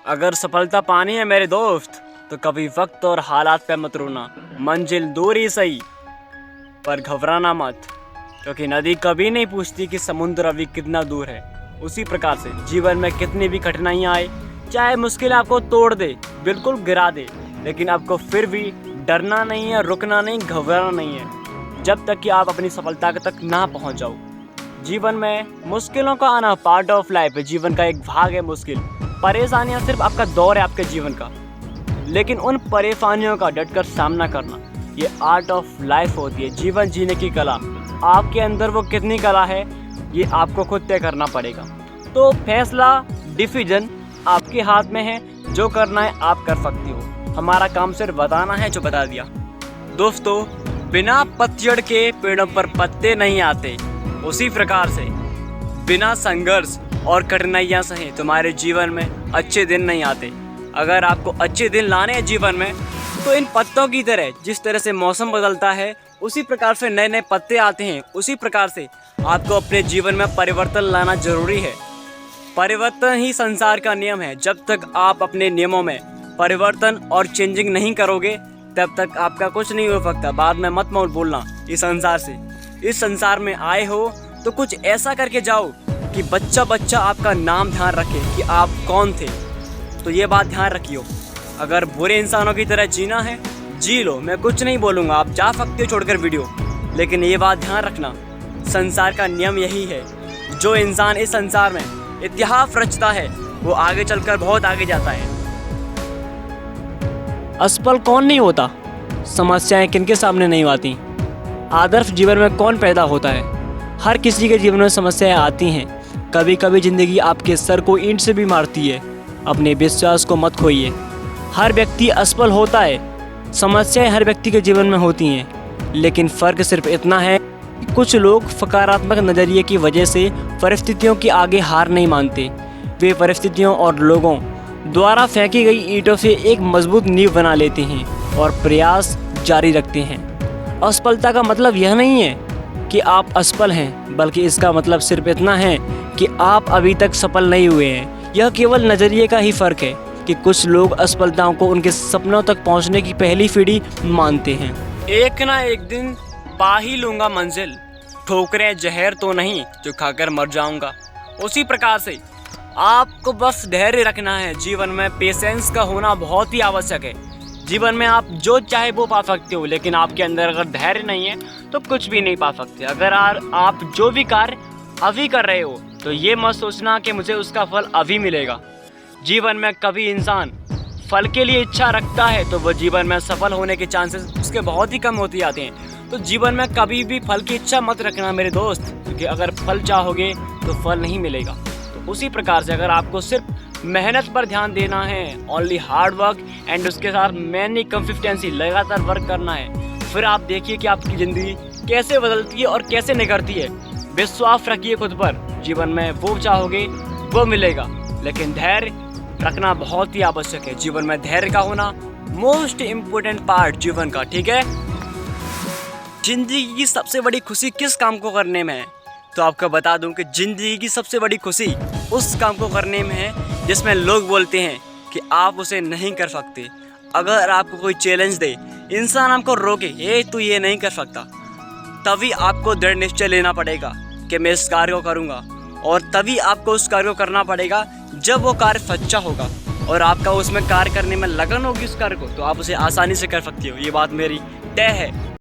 अगर सफलता पानी है मेरे दोस्त, तो कभी वक्त और हालात पे मत रोना। मंजिल दूर ही सही, पर घबराना मत, क्योंकि नदी कभी नहीं पूछती कि समुद्र अभी कितना दूर है। उसी प्रकार से जीवन में कितनी भी कठिनाइयाँ आए, चाहे मुश्किल आपको तोड़ दे, बिल्कुल गिरा दे, लेकिन आपको फिर भी डरना नहीं है, रुकना नहीं, घबराना नहीं है, जब तक कि आप अपनी सफलता तक ना पहुँच जाओ। जीवन में मुश्किलों का आना पार्ट ऑफ लाइफ है, जीवन का एक भाग है मुश्किल। परेशानियां सिर्फ आपका दौर है आपके जीवन का, लेकिन उन परेशानियों का डटकर सामना करना ये आर्ट ऑफ लाइफ होती है, जीवन जीने की कला। आपके अंदर वो कितनी कला है ये आपको खुद तय करना पड़ेगा। तो फैसला, डिसीजन आपके हाथ में है, जो करना है आप कर सकती हो। हमारा काम सिर्फ बताना है, जो बता दिया। दोस्तों, बिना पतझड़ के पेड़ों पर पत्ते नहीं आते, उसी प्रकार से बिना संघर्ष और कठिनाइयाँ सहे तुम्हारे जीवन में अच्छे दिन नहीं आते। अगर आपको अच्छे दिन लाने हैं जीवन में, तो इन पत्तों की तरह, जिस तरह से मौसम बदलता है उसी प्रकार से नए नए पत्ते आते हैं, उसी प्रकार से आपको अपने जीवन में परिवर्तन लाना जरूरी है। परिवर्तन ही संसार का नियम है। जब तक आप अपने नियमों में परिवर्तन और चेंजिंग नहीं करोगे, तब तक आपका कुछ नहीं हो सकता। बाद में मत बोलना इस संसार से। इस संसार में आए हो तो कुछ ऐसा करके जाओ कि बच्चा बच्चा आपका नाम ध्यान रखे कि आप कौन थे। तो ये बात ध्यान रखियो। अगर बुरे इंसानों की तरह जीना है, जी लो, मैं कुछ नहीं बोलूँगा, आप जा सकते हो छोड़कर वीडियो, लेकिन ये बात ध्यान रखना, संसार का नियम यही है। जो इंसान इस संसार में इतिहास रचता है, वो आगे चलकर बहुत आगे जाता है। असफल कौन नहीं होता, समस्याएं किनके सामने नहीं आती, आदर्श जीवन में कौन पैदा होता है। हर किसी के जीवन में समस्याएं आती हैं। कभी कभी ज़िंदगी आपके सर को ईंट से भी मारती है। अपने विश्वास को मत खोइए। हर व्यक्ति असफल होता है, समस्याएं हर व्यक्ति के जीवन में होती हैं, लेकिन फ़र्क सिर्फ इतना है कि कुछ लोग सकारात्मक नज़रिए की वजह से परिस्थितियों के आगे हार नहीं मानते। वे परिस्थितियों और लोगों द्वारा फेंकी गई ईंटों से एक मजबूत नींव बना लेते हैं और प्रयास जारी रखते हैं। असफलता का मतलब यह नहीं है कि आप असफल हैं, बल्कि इसका मतलब सिर्फ इतना है कि आप अभी तक सफल नहीं हुए हैं। यह केवल नज़रिए का ही फ़र्क है कि कुछ लोग असफलताओं को उनके सपनों तक पहुंचने की पहली सीढ़ी मानते हैं। एक ना एक दिन पा ही लूँगा मंजिल, ठोकरें जहर तो नहीं जो खाकर मर जाऊँगा। उसी प्रकार से आपको बस धैर्य रखना है। जीवन में पेशेंस का होना बहुत ही आवश्यक है। जीवन में आप जो चाहे वो पा सकते हो, लेकिन आपके अंदर अगर धैर्य नहीं है तो कुछ भी नहीं पा सकते। अगर आप जो भी कार्य अभी कर रहे हो, तो ये मत सोचना कि मुझे उसका फल अभी मिलेगा। जीवन में कभी इंसान फल के लिए इच्छा रखता है तो वो जीवन में सफल होने के चांसेस उसके बहुत ही कम होते जाते हैं। तो जीवन में कभी भी फल की इच्छा मत रखना मेरे दोस्त, क्योंकि अगर फल चाहोगे तो फल नहीं मिलेगा। तो उसी प्रकार से अगर आपको सिर्फ मेहनत पर ध्यान देना है, ओनली हार्ड वर्क एंड उसके साथ मैनी कंसिस्टेंसी, लगातार वर्क करना है, फिर आप देखिए कि आपकी ज़िंदगी कैसे बदलती है और कैसे निखरती है। विश्वास रखिए खुद पर, जीवन में वो चाहोगे वो मिलेगा, लेकिन धैर्य रखना बहुत ही आवश्यक है। जीवन में धैर्य का होना मोस्ट इम्पोर्टेंट पार्ट जीवन का, ठीक है। जिंदगी की सबसे बड़ी खुशी किस काम को करने में है, तो आपको बता दूं कि जिंदगी की सबसे बड़ी खुशी उस काम को करने में है जिसमें लोग बोलते हैं कि आप उसे नहीं कर सकते। अगर आपको कोई चैलेंज दे, इंसान आपको रोके, ये तू ये नहीं कर सकता, तभी आपको दृढ़ निश्चय लेना पड़ेगा कि मैं इस कार्य को करूँगा, और तभी आपको उस कार्य को करना पड़ेगा जब वो कार्य सच्चा होगा और आपका उसमें कार्य करने में लगन होगी उस कार्य को, तो आप उसे आसानी से कर सकते हो। ये बात मेरी तय है।